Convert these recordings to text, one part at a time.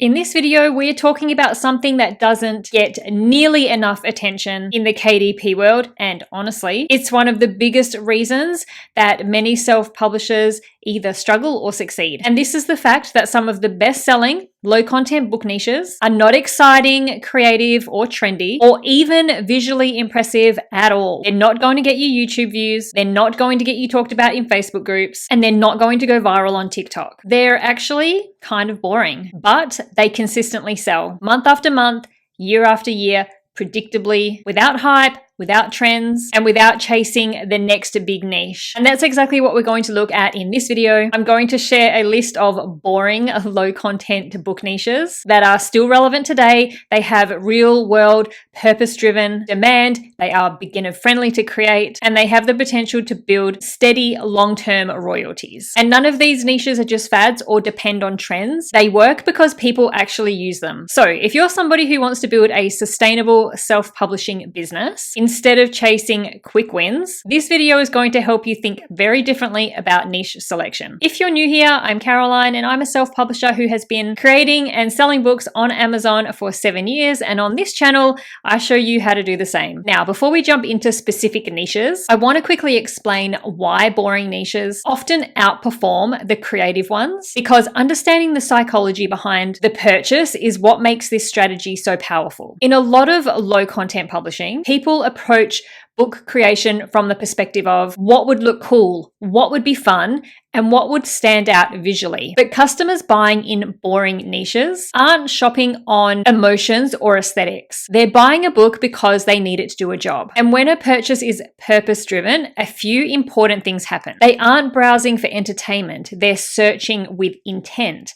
In this video, we're talking about something that doesn't get nearly enough attention in the KDP world, and honestly, it's one of the biggest reasons that many self-publishers either struggle or succeed. And this is the fact that some of the best-selling, low-content book niches are not exciting, creative, or trendy, or even visually impressive at all. They're not going to get you YouTube views, they're not going to get you talked about in Facebook groups, and they're not going to go viral on TikTok. They're actually kind of boring, but they consistently sell month after month, year after year, predictably, without hype, without trends, and without chasing the next big niche. And that's exactly what we're going to look at in this video. I'm going to share a list of boring, low content book niches that are still relevant today. They have real world, purpose-driven demand. They are beginner friendly to create, and they have the potential to build steady long-term royalties. And none of these niches are just fads or depend on trends. They work because people actually use them. So if you're somebody who wants to build a sustainable self-publishing business, instead of chasing quick wins, this video is going to help you think very differently about niche selection. If you're new here, I'm Caroline, and I'm a self-publisher who has been creating and selling books on Amazon for 7 years, and on this channel, I show you how to do the same. Now, before we jump into specific niches, I want to quickly explain why boring niches often outperform the creative ones, because understanding the psychology behind the purchase is what makes this strategy so powerful. In a lot of low content publishing, people approach book creation from the perspective of what would look cool, what would be fun, and what would stand out visually. But customers buying in boring niches aren't shopping on emotions or aesthetics. They're buying a book because they need it to do a job. And when a purchase is purpose-driven, a few important things happen. They aren't browsing for entertainment. They're searching with intent.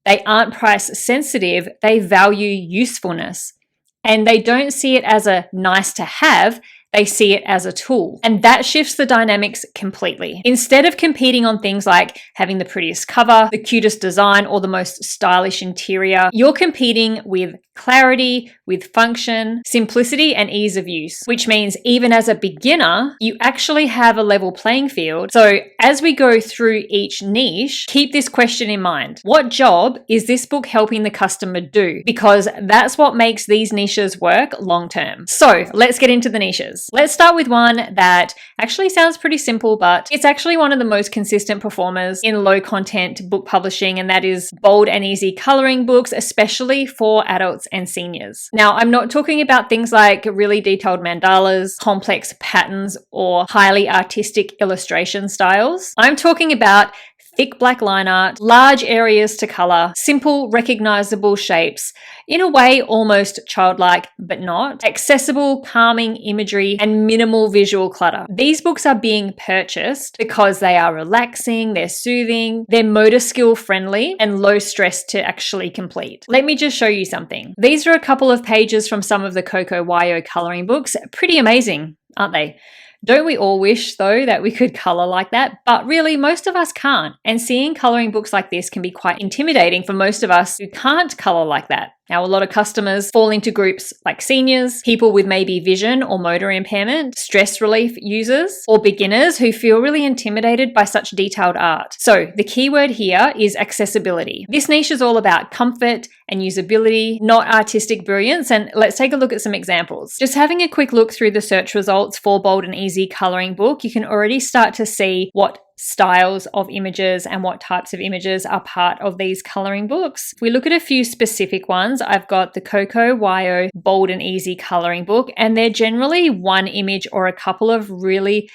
They aren't price sensitive. They value usefulness. And they don't see it as a nice to have, they see it as a tool. And that shifts the dynamics completely. Instead of competing on things like having the prettiest cover, the cutest design, or the most stylish interior, you're competing with clarity, with function, simplicity, and ease of use, which means even as a beginner, you actually have a level playing field. So as we go through each niche, keep this question in mind. What job is this book helping the customer do? Because that's what makes these niches work long term. So let's get into the niches. Let's start with one that actually sounds pretty simple, but it's actually one of the most consistent performers in low content book publishing, and that is bold and easy coloring books, especially for adults and seniors. Now, I'm not talking about things like really detailed mandalas, complex patterns, or highly artistic illustration styles. I'm talking about thick black line art, large areas to color, simple recognizable shapes, in a way almost childlike but not, accessible, calming imagery, and minimal visual clutter. These books are being purchased because they are relaxing, they're soothing, they're motor skill friendly, and low stress to actually complete. Let me just show you something. These are a couple of pages from some of the Coco Wyo coloring books. Pretty amazing, aren't they? Don't we all wish, though, that we could color like that? But really, most of us can't. And seeing coloring books like this can be quite intimidating for most of us who can't color like that. Now, a lot of customers fall into groups like seniors, people with maybe vision or motor impairment, stress relief users, or beginners who feel really intimidated by such detailed art. So the key word here is accessibility. This niche is all about comfort and usability, not artistic brilliance. And let's take a look at some examples. Just having a quick look through the search results for bold and easy coloring book, you can already start to see what styles of images and what types of images are part of these coloring books. If we look at a few specific ones, I've got the Coco Wyo Bold and Easy coloring book, and they're generally one image or a couple of really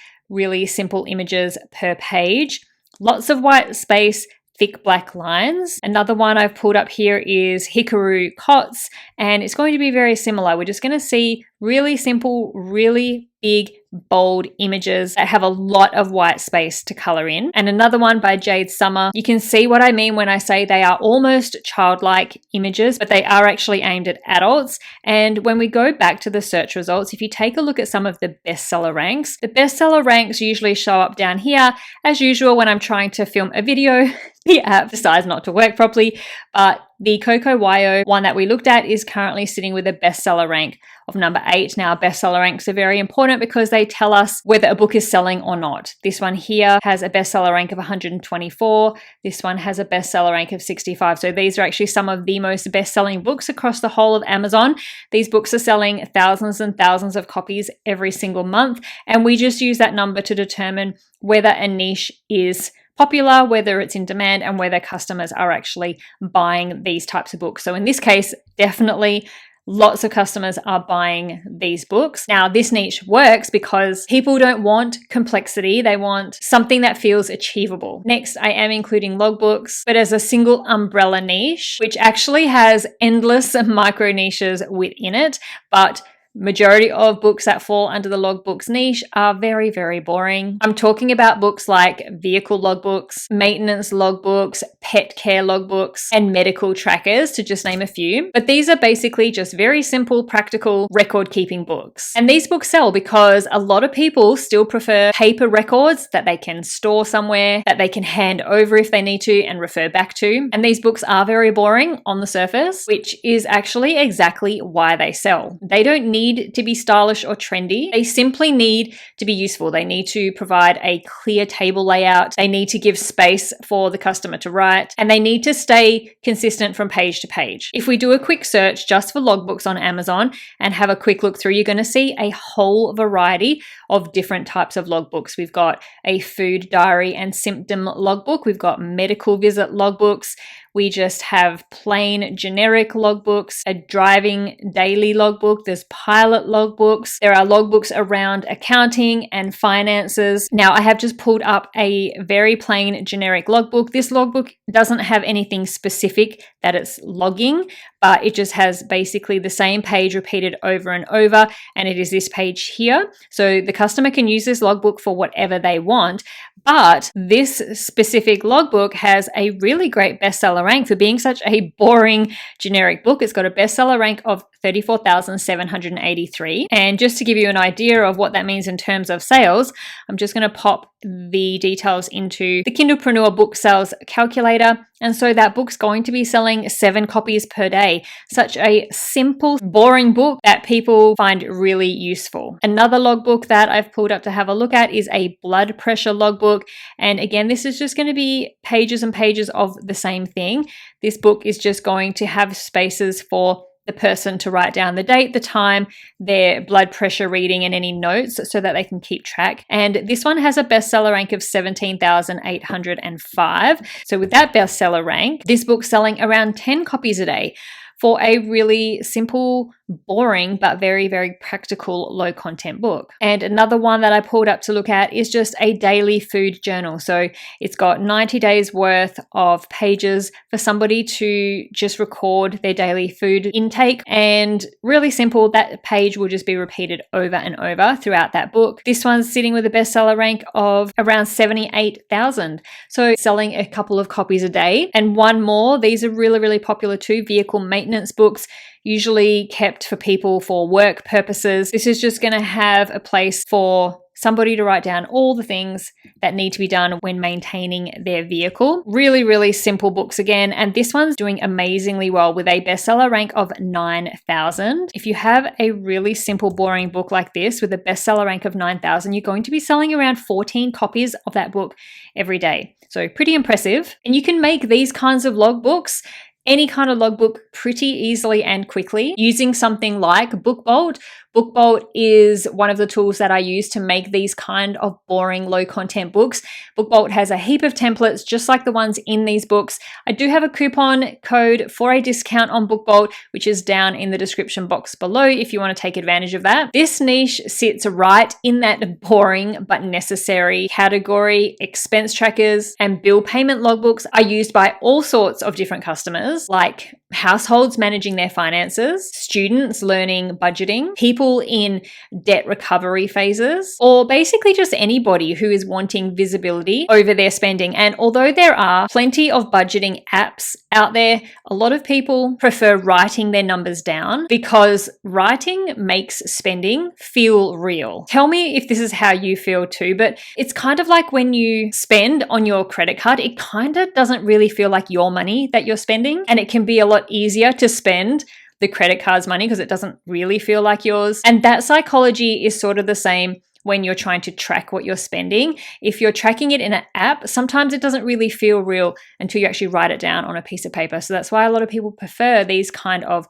simple images per page. Lots of white space, thick black lines. Another one I've pulled up here is Hikaru Cots, and it's going to be very similar. We're just going to see really simple, really big, bold images that have a lot of white space to color in. And another one by Jade Summer. You can see what I mean when I say they are almost childlike images, but they are actually aimed at adults. And when we go back to the search results, if you take a look at some of the bestseller ranks, the bestseller ranks usually show up down here. As usual, when I'm trying to film a video, the app decides not to work properly, but the Coco Wyo one that we looked at is currently sitting with a bestseller rank of number 8. Now, bestseller ranks are very important because they they tell us whether a book is selling or not. This one here has a bestseller rank of 124. This one has a bestseller rank of 65. So these are actually some of the most best-selling books across the whole of Amazon. These books are selling thousands and thousands of copies every single month, and we just use that number to determine whether a niche is popular, whether it's in demand, and whether customers are actually buying these types of books. So in this case, definitely lots of customers are buying these books. Now, this niche works because people don't want complexity. They want something that feels achievable. Next, I am including logbooks, but as a single umbrella niche, which actually has endless micro niches within it, but majority of books that fall under the logbooks niche are very, very boring. I'm talking about books like vehicle logbooks, maintenance logbooks, pet care logbooks, and medical trackers, to just name a few. But these are basically just very simple, practical record-keeping books. And these books sell because a lot of people still prefer paper records that they can store somewhere, that they can hand over if they need to and refer back to. And these books are very boring on the surface, which is actually exactly why they sell. They don't need to be stylish or trendy. They simply need to be useful. They need to provide a clear table layout. They need to give space for the customer to write, and they need to stay consistent from page to page. If we do a quick search just for logbooks on Amazon and have a quick look through, you're going to see a whole variety of different types of logbooks. We've got a food diary and symptom logbook. We've got medical visit logbooks. We just have plain generic logbooks, a driving daily logbook. There's pilot logbooks. There are logbooks around accounting and finances. Now, I have just pulled up a very plain generic logbook. This logbook doesn't have anything specific that it's logging, but it just has basically the same page repeated over and over, and it is this page here. So the customer can use this logbook for whatever they want, but this specific logbook has a really great bestseller rank for being such a boring generic book. It's got a bestseller rank of 34,783. And just to give you an idea of what that means in terms of sales, I'm just going to pop the details into the Kindlepreneur book sales calculator. And so that book's going to be selling 7 copies per day. Such a simple, boring book that people find really useful. Another logbook that I've pulled up to have a look at is a blood pressure logbook. And again, this is just going to be pages and pages of the same thing. This book is just going to have spaces for the person to write down the date, the time, their blood pressure reading, and any notes so that they can keep track. And this one has a bestseller rank of 17,805. So with that bestseller rank, this book's selling around 10 copies a day for a really simple, boring, but very, very practical, low content book. And another one that I pulled up to look at is just a daily food journal. So it's got 90 days worth of pages for somebody to just record their daily food intake. And really simple, that page will just be repeated over and over throughout that book. This one's sitting with a bestseller rank of around 78,000. So selling a couple of copies a day. And one more, these are really, really popular too, vehicle maintenance books, usually kept for people for work purposes. This is just going to have a place for somebody to write down all the things that need to be done when maintaining their vehicle. Really, really simple books again. And this one's doing amazingly well with a bestseller rank of 9,000. If you have a really simple, boring book like this with a bestseller rank of 9,000, you're going to be selling around 14 copies of that book every day. So pretty impressive. And you can make these kinds of logbooks, any kind of logbook, pretty easily and quickly using something like BookBolt. BookBolt is one of the tools that I use to make these kind of boring, low content books. BookBolt has a heap of templates just like the ones in these books. I do have a coupon code for a discount on BookBolt, which is down in the description box below if you want to take advantage of that. This niche sits right in that boring but necessary category. Expense trackers and bill payment logbooks are used by all sorts of different customers, like households managing their finances, students learning budgeting, people in debt recovery phases, or basically just anybody who is wanting visibility over their spending. And although there are plenty of budgeting apps out there, a lot of people prefer writing their numbers down because writing makes spending feel real. Tell me if this is how you feel too, but it's kind of like when you spend on your credit card, it kind of doesn't really feel like your money that you're spending, and it can be a lot easier to spend the credit card's money because it doesn't really feel like yours. And that psychology is sort of the same when you're trying to track what you're spending. If you're tracking it in an app, sometimes it doesn't really feel real until you actually write it down on a piece of paper. So that's why a lot of people prefer these kind of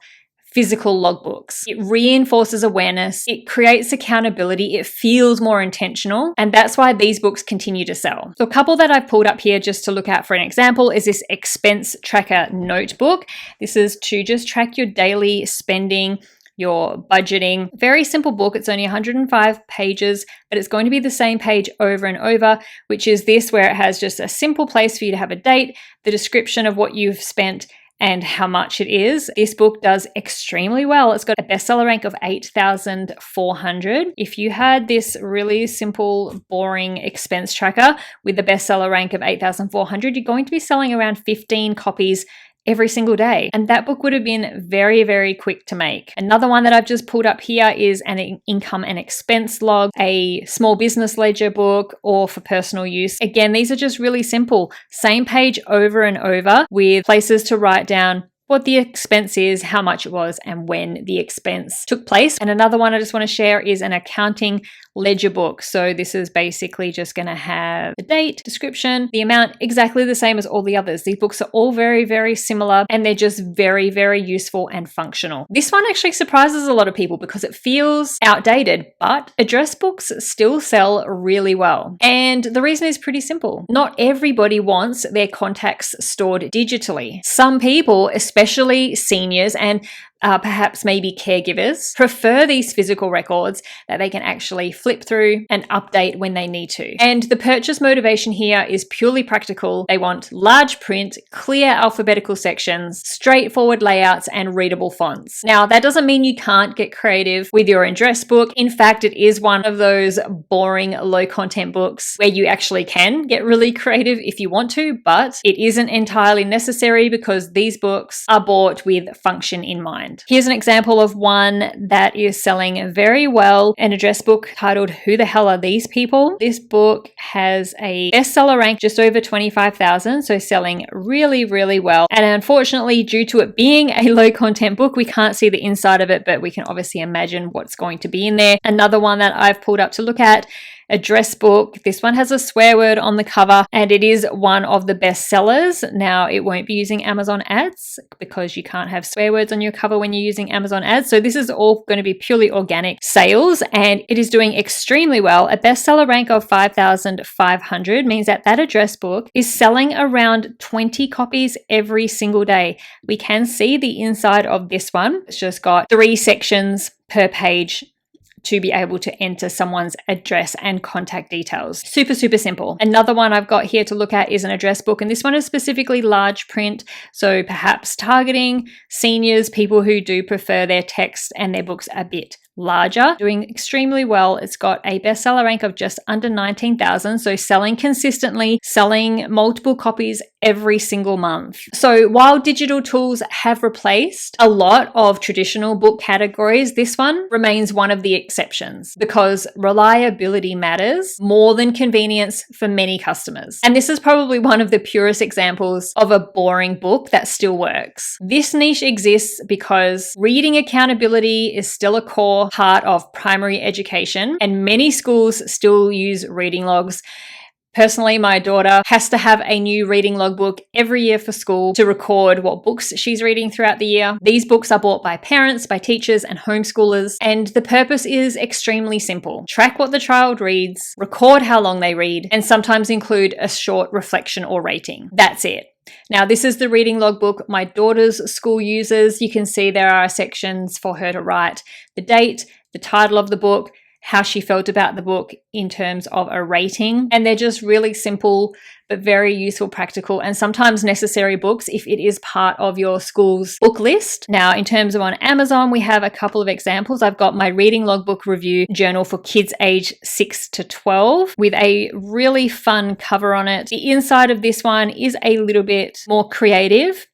physical logbooks. It reinforces awareness, it creates accountability, it feels more intentional, and that's why these books continue to sell. So a couple that I've pulled up here just to look at for an example is this expense tracker notebook. This is to just track your daily spending, your budgeting. Very simple book. It's only 105 pages, but it's going to be the same page over and over, which is this, where it has just a simple place for you to have a date, the description of what you've spent, and how much it is. This book does extremely well. It's got a bestseller rank of 8,400. If you had this really simple, boring expense tracker with the bestseller rank of 8,400, you're going to be selling around 15 copies every single day. And that book would have been very, very quick to make. Another one that I've just pulled up here is an income and expense log, a small business ledger book, or for personal use. Again, these are just really simple. Same page over and over with places to write down what the expense is, how much it was, and when the expense took place. And another one I just want to share is an accounting ledger book. So this is basically just going to have the date, description, the amount, exactly the same as all the others. These books are all very, very similar, and they're just very, very useful and functional. This one actually surprises a lot of people because it feels outdated, but address books still sell really well. And the reason is pretty simple. Not everybody wants their contacts stored digitally. Some people, especially seniors and perhaps maybe caregivers, prefer these physical records that they can actually flip through and update when they need to. And the purchase motivation here is purely practical. They want large print, clear alphabetical sections, straightforward layouts, and readable fonts. Now, that doesn't mean you can't get creative with your address book. In fact, it is one of those boring, low content books where you actually can get really creative if you want to, but it isn't entirely necessary because these books are bought with function in mind. Here's an example of one that is selling very well, an address book titled Who the Hell Are These People? This book has a bestseller rank just over 25,000, so selling really, really well. And unfortunately, due to it being a low content book, we can't see the inside of it, but we can obviously imagine what's going to be in there. Another one that I've pulled up to look at, address book. This one has a swear word on the cover, and it is one of the best sellers. Now, it won't be using Amazon ads because you can't have swear words on your cover when you're using Amazon ads. So this is all going to be purely organic sales, and it is doing extremely well. A bestseller rank of 5,500 means that that address book is selling around 20 copies every single day. We can see the inside of this one. It's just got 3 sections per page to be able to enter someone's address and contact details. Super, super simple. Another one I've got here to look at is an address book, and this one is specifically large print, so perhaps targeting seniors, people who do prefer their text and their books a bit larger. Doing extremely well. It's got a bestseller rank of just under 19,000, so selling consistently, selling multiple copies every single month. So while digital tools have replaced a lot of traditional book categories, this one remains one of the exceptions because reliability matters more than convenience for many customers. And this is probably one of the purest examples of a boring book that still works. This niche exists because reading accountability is still a core part of primary education, and many schools still use reading logs. Personally, my daughter has to have a new reading logbook every year for school to record what books she's reading throughout the year. These books are bought by parents, by teachers, and homeschoolers, and the purpose is extremely simple. Track what the child reads, record how long they read, and sometimes include a short reflection or rating. That's it. Now, this is the reading logbook my daughter's school uses. You can see there are sections for her to write the date, the title of the book, how she felt about the book in terms of a rating. And they're just really simple, but very useful, practical, and sometimes necessary books if it is part of your school's book list. Now, in terms of on Amazon, we have a couple of examples. I've got my reading logbook review journal for kids age 6 to 12 with a really fun cover on it. The inside of this one is a little bit more creative.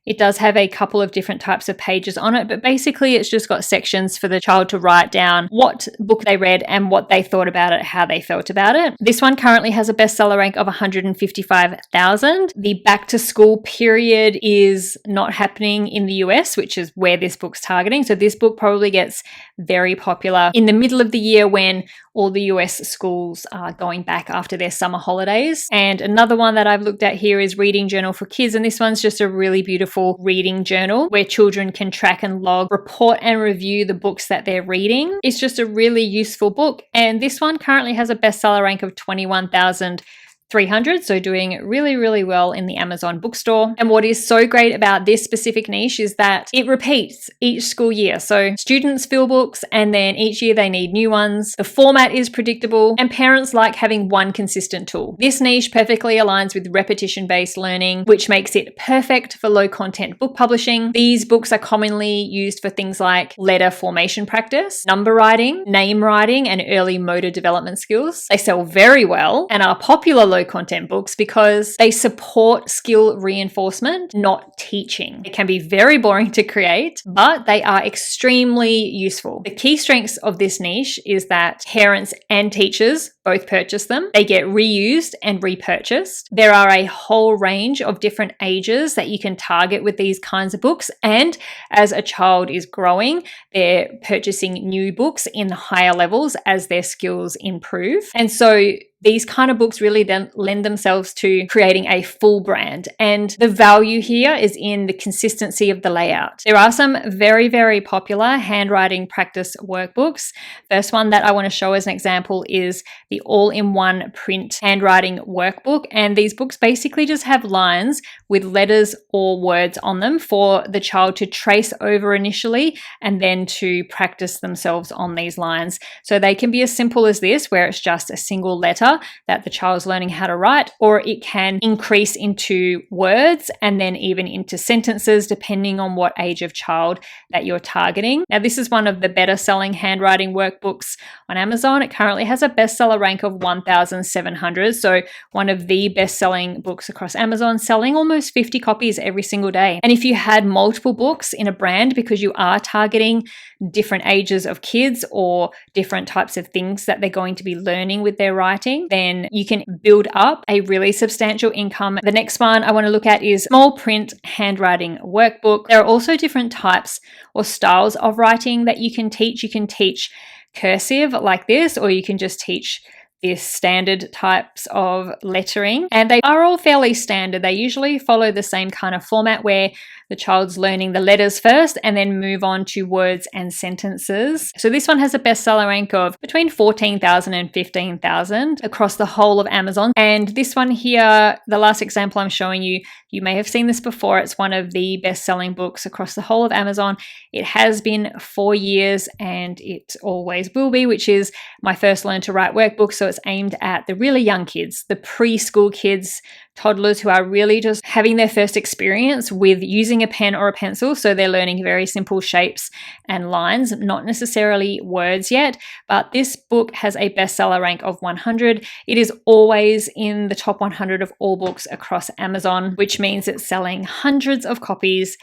It does have a couple of different types of pages on it, but basically it's just got sections for the child to write down what book they read and what they thought about it, how they felt about it. This one currently has a bestseller rank of 155,000. The back to school period is not happening in the US, which is where this book's targeting. So this book probably gets very popular in the middle of the year when all the US schools are going back after their summer holidays. And another one that I've looked at here is Reading Journal for Kids. And this one's just a really beautiful reading journal where children can track and log, report and review the books that they're reading. It's just a really useful book. And this one currently has a bestseller rank of 21,300, so doing really, really well in the Amazon bookstore. And what is so great about this specific niche is that it repeats each school year. So students fill books and then each year they need new ones. The format is predictable and parents like having one consistent tool. This niche perfectly aligns with repetition-based learning, which makes it perfect for low content book publishing. These books are commonly used for things like letter formation practice, number writing, name writing, and early motor development skills. They sell very well and are popular low content books because they support skill reinforcement, not teaching. It can be very boring to create, but they are extremely useful. The key strengths of this niche is that parents and teachers both purchase them. They get reused and repurchased. There are a whole range of different ages that you can target with these kinds of books. And as a child is growing, they're purchasing new books in higher levels as their skills improve. And so these kind of books really then lend themselves to creating a full brand. And the value here is in the consistency of the layout. There are some very, very popular handwriting practice workbooks. First one that I want to show as an example is the all-in-one print handwriting workbook. And these books basically just have lines with letters or words on them for the child to trace over initially and then to practice themselves on these lines. So they can be as simple as this, where it's just a single letter that the child's learning how to write, or it can increase into words and then even into sentences depending on what age of child that you're targeting. Now, this is one of the better selling handwriting workbooks on Amazon. It currently has a bestseller rank of 1,700, so one of the best selling books across Amazon, selling almost 50 copies every single day. And if you had multiple books in a brand because you are targeting different ages of kids or different types of things that they're going to be learning with their writing, then you can build up a really substantial income. The next one I want to look at is small print handwriting workbook. There are also different types or styles of writing that you can teach. You can teach cursive like this, or you can just teach this standard types of lettering, and they are all fairly standard. They usually follow the same kind of format where the child's learning the letters first and then move on to words and sentences. So this one has a bestseller rank of between 14,000 and 15,000 across the whole of Amazon. And this one here, the last example I'm showing you, you may have seen this before. It's one of the best-selling books across the whole of Amazon. It has been 4 years and it always will be, which is my first Learn to Write workbook. So it's aimed at the really young kids, the preschool kids, toddlers who are really just having their first experience with using a pen or a pencil. So they're learning very simple shapes and lines, not necessarily words yet. But this book has a bestseller rank of 100. It is always in the top 100 of all books across Amazon, which means it's selling hundreds of copies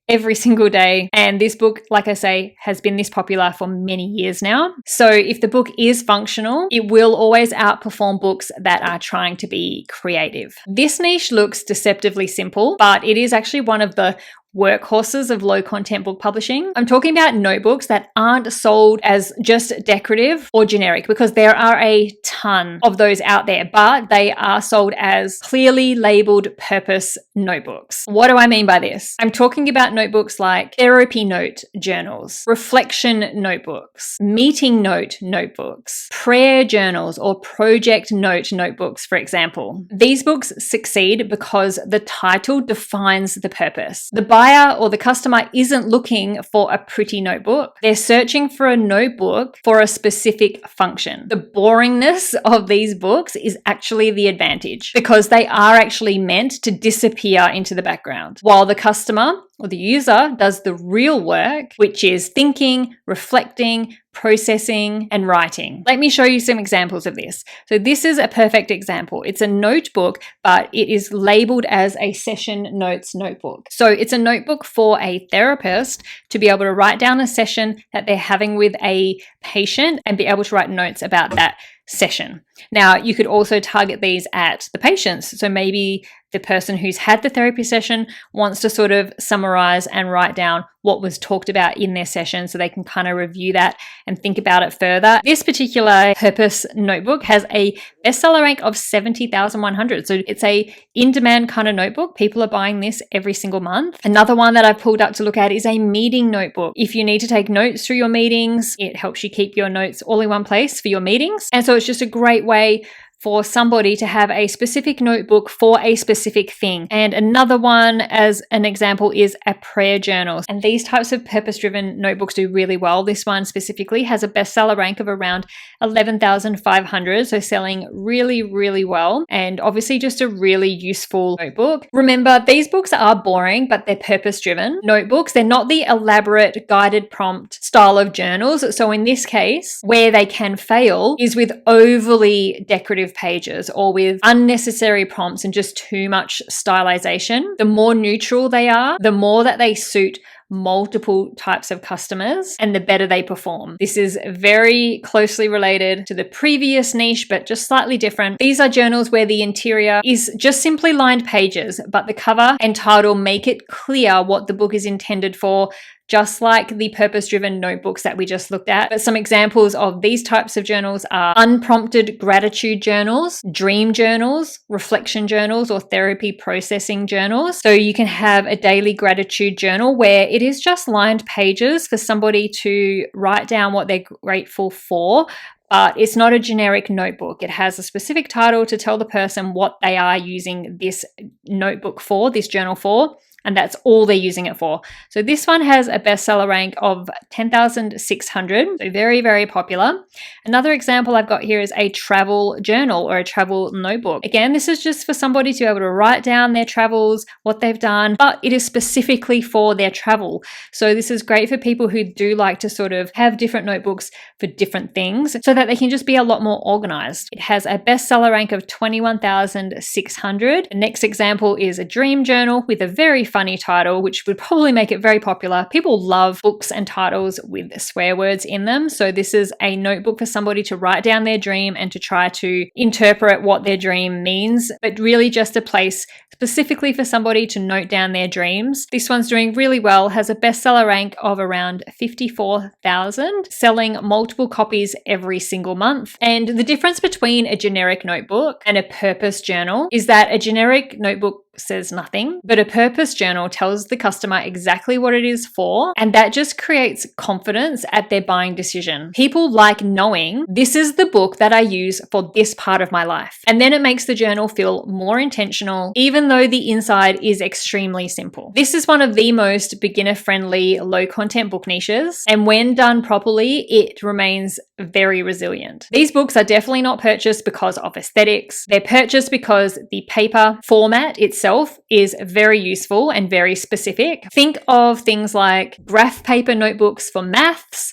every single day. And this book, like I say, has been this popular for many years now. So if the book is functional, it will always outperform books that are trying to be creative. This niche looks deceptively simple, but it is actually one of the workhorses of low content book publishing. I'm talking about notebooks that aren't sold as just decorative or generic, because there are a ton of those out there, but they are sold as clearly labeled purpose notebooks. What do I mean by this? I'm talking about notebooks like therapy note journals, reflection notebooks, meeting note notebooks, prayer journals, or project note notebooks, for example. These books succeed because the title defines the purpose. The buyer or the customer isn't looking for a pretty notebook. They're searching for a notebook for a specific function. The boringness of these books is actually the advantage, because they are actually meant to disappear into the background, while the customer or the user does the real work, which is thinking, reflecting, processing, and writing. Let me show you some examples of this. So this is a perfect example. It's a notebook, but it is labeled as a session notes notebook. So it's a notebook for a therapist to be able to write down a session that they're having with a patient and be able to write notes about that session. Now, you could also target these at the patients. So maybe the person who's had the therapy session wants to sort of summarize and write down what was talked about in their session so they can kind of review that and think about it further. This particular purpose notebook has a bestseller rank of 70,100. So it's a in-demand kind of notebook. People are buying this every single month. Another one that I've pulled up to look at is a meeting notebook. If you need to take notes through your meetings, it helps you keep your notes all in one place for your meetings. And so it's just a great way for somebody to have a specific notebook for a specific thing. And another one, as an example, is a prayer journal. And these types of purpose-driven notebooks do really well. This one specifically has a bestseller rank of around 11,500, so selling really, really well. And obviously just a really useful notebook. Remember, these books are boring, but they're purpose-driven notebooks. They're not the elaborate guided prompt style of journals. So in this case, where they can fail is with overly decorative pages or with unnecessary prompts and just too much stylization. The more neutral they are, the more that they suit multiple types of customers and the better they perform. This is very closely related to the previous niche, but just slightly different. These are journals where the interior is just simply lined pages, but the cover and title make it clear what the book is intended for, just like the purpose-driven notebooks that we just looked at. But some examples of these types of journals are unprompted gratitude journals, dream journals, reflection journals, or therapy processing journals. So you can have a daily gratitude journal where it is just lined pages for somebody to write down what they're grateful for, but it's not a generic notebook. It has a specific title to tell the person what they are using this notebook for, this journal for, and that's all they're using it for. So this one has a bestseller rank of 10,600, so very, very popular. Another example I've got here is a travel journal or a travel notebook. Again, this is just for somebody to be able to write down their travels, what they've done, but it is specifically for their travel. So this is great for people who do like to sort of have different notebooks for different things so that they can just be a lot more organized. It has a bestseller rank of 21,600. The next example is a dream journal with a very funny title, which would probably make it very popular. People love books and titles with swear words in them. So this is a notebook for somebody to write down their dream and to try to interpret what their dream means, but really just a place specifically for somebody to note down their dreams. This one's doing really well, has a bestseller rank of around 54,000, selling multiple copies every single month. And the difference between a generic notebook and a purpose journal is that a generic notebook says nothing, but a purpose journal tells the customer exactly what it is for, and that just creates confidence at their buying decision. People like knowing this is the book that I use for this part of my life, and then it makes the journal feel more intentional, even though the inside is extremely simple. This is one of the most beginner-friendly, low-content book niches, and when done properly, it remains very resilient. These books are definitely not purchased because of aesthetics. They're purchased because the paper format itself is very useful and very specific. Think of things like graph paper notebooks for maths,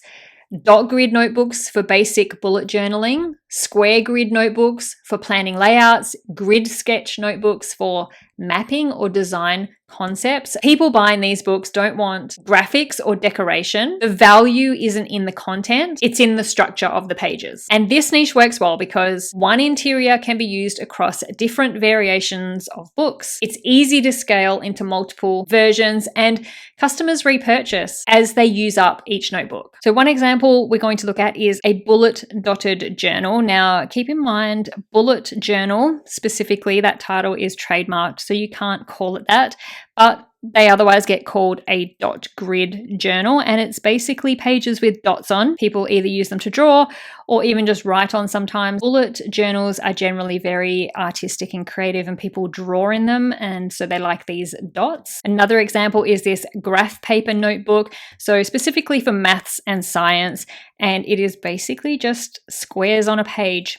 dot grid notebooks for basic bullet journaling, square grid notebooks for planning layouts, grid sketch notebooks for mapping or design concepts. People buying these books don't want graphics or decoration. The value isn't in the content, it's in the structure of the pages. And this niche works well because one interior can be used across different variations of books. It's easy to scale into multiple versions, and customers repurchase as they use up each notebook. So one example we're going to look at is a bullet dotted journal. Now, keep in mind, bullet journal, specifically, that title is trademarked, so you can't call it that, but they otherwise get called a dot grid journal, and it's basically pages with dots on. People either use them to draw or even just write on sometimes. Bullet journals are generally very artistic and creative, and people draw in them, and so they like these dots. Another example is this graph paper notebook, so specifically for maths and science, and it is basically just squares on a page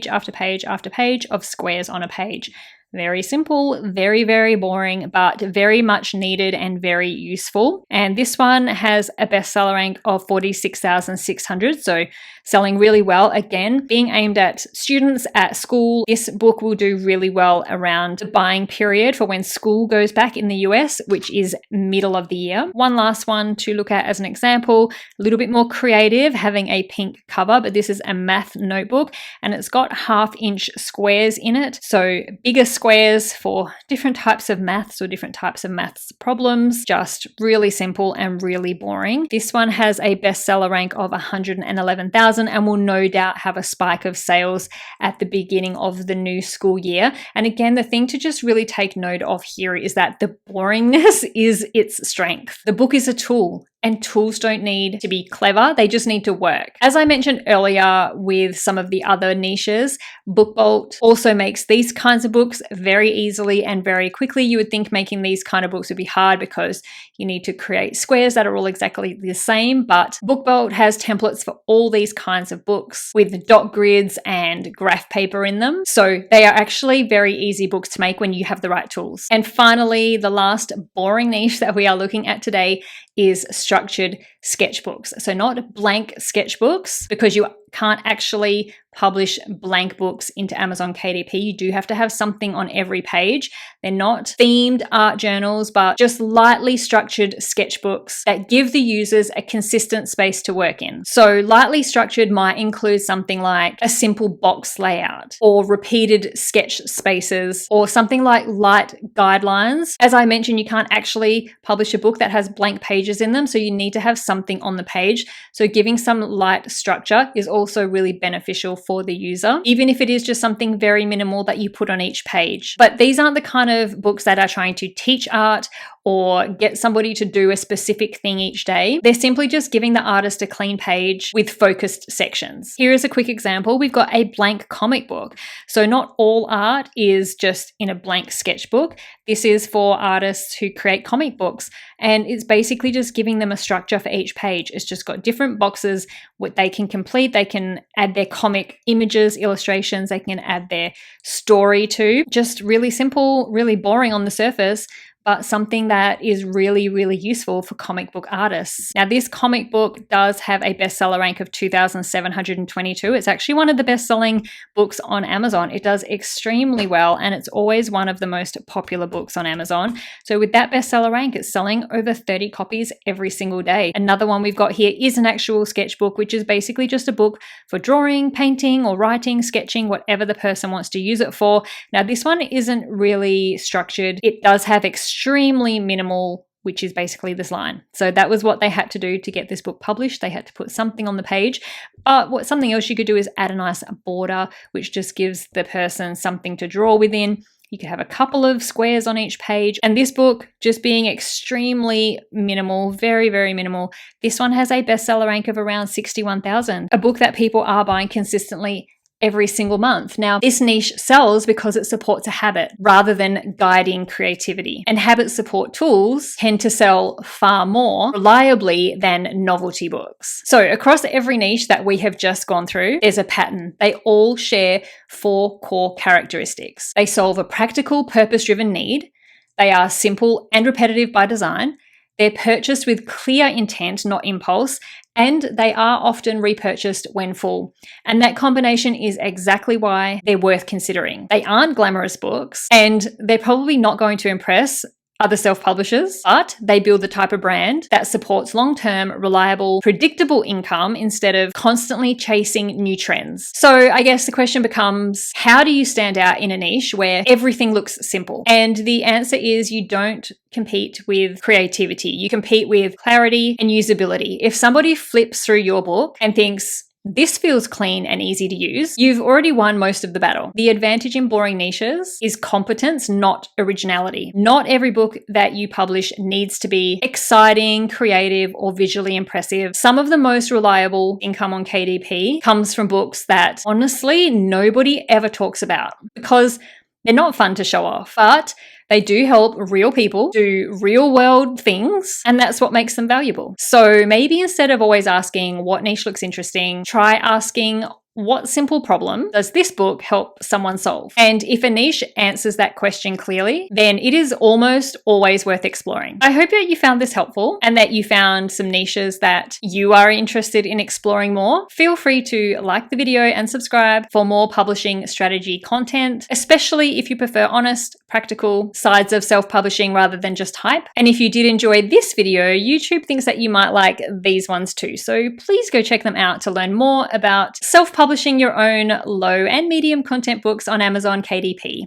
after page after page of squares on a page. Very simple, very, very boring, but very much needed and very useful. And this one has a bestseller rank of 46,600, so selling really well. Again, being aimed at students at school, this book will do really well around the buying period for when school goes back in the US, which is middle of the year. One last one to look at as an example, a little bit more creative, having a pink cover, but this is a math notebook and it's got 1/2-inch squares in it. So bigger squares for different types of maths or different types of maths problems. Just really simple and really boring. This one has a bestseller rank of 111,000 and will no doubt have a spike of sales at the beginning of the new school year. And again, the thing to just really take note of here is that the boringness is its strength. The book is a tool. And tools don't need to be clever, they just need to work. As I mentioned earlier with some of the other niches, BookBolt also makes these kinds of books very easily and very quickly. You would think making these kind of books would be hard because you need to create squares that are all exactly the same, but BookBolt has templates for all these kinds of books with dot grids and graph paper in them. So they are actually very easy books to make when you have the right tools. And finally, the last boring niche that we are looking at today is structured sketchbooks. So not blank sketchbooks, because you can't actually publish blank books into Amazon KDP. You do have to have something on every page. They're not themed art journals, but just lightly structured sketchbooks that give the users a consistent space to work in. So lightly structured might include something like a simple box layout or repeated sketch spaces or something like light guidelines. As I mentioned, you can't actually publish a book that has blank pages in them, so you need to have something on the page. So giving some light structure is also really beneficial for the user, even if it is just something very minimal that you put on each page. But these aren't the kind of books that are trying to teach art or get somebody to do a specific thing each day. They're simply just giving the artist a clean page with focused sections. Here is a quick example. We've got a blank comic book. So not all art is just in a blank sketchbook. This is for artists who create comic books, and it's basically just giving them a structure for each page. It's just got different boxes what they can complete. They can add their comic images, illustrations, they can add their story to. Just really simple, really boring on the surface, but something that is really, really useful for comic book artists. Now, this comic book does have a bestseller rank of 2,722. It's actually one of the best-selling books on Amazon. It does extremely well, and it's always one of the most popular books on Amazon. So with that bestseller rank, it's selling over 30 copies every single day. Another one we've got here is an actual sketchbook, which is basically just a book for drawing, painting, or writing, sketching, whatever the person wants to use it for. Now, this one isn't really structured. It does have extremely minimal, which is basically this line. So that was what they had to do to get this book published. They had to put something on the page. But something else you could do is add a nice border, which just gives the person something to draw within. You could have a couple of squares on each page. And this book, just being extremely minimal, very, very minimal, this one has a bestseller rank of around 61,000, a book that people are buying consistently every single month. Now, this niche sells because it supports a habit rather than guiding creativity. And habit support tools tend to sell far more reliably than novelty books. So across every niche that we have just gone through, there's a pattern. They all share 4 core characteristics. They solve a practical, purpose-driven need. They are simple and repetitive by design. They're purchased with clear intent, not impulse, and they are often repurchased when full. And that combination is exactly why they're worth considering. They aren't glamorous books, and they're probably not going to impress other self-publishers, but they build the type of brand that supports long-term, reliable, predictable income instead of constantly chasing new trends. So I guess the question becomes, how do you stand out in a niche where everything looks simple? And the answer is you don't compete with creativity. You compete with clarity and usability. If somebody flips through your book and thinks, this feels clean and easy to use, you've already won most of the battle. The advantage in boring niches is competence, not originality. Not every book that you publish needs to be exciting, creative, or visually impressive. Some of the most reliable income on KDP comes from books that honestly nobody ever talks about because they're not fun to show off, but they do help real people do real world things, and that's what makes them valuable. So maybe instead of always asking what niche looks interesting, try asking what simple problem does this book help someone solve? And if a niche answers that question clearly, then it is almost always worth exploring. I hope that you found this helpful and that you found some niches that you are interested in exploring more. Feel free to like the video and subscribe for more publishing strategy content, especially if you prefer honest, practical sides of self-publishing rather than just hype. And if you did enjoy this video, YouTube thinks that you might like these ones too. So please go check them out to learn more about self-publishing your own low and medium content books on Amazon KDP.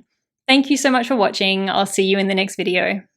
Thank you so much for watching. I'll see you in the next video.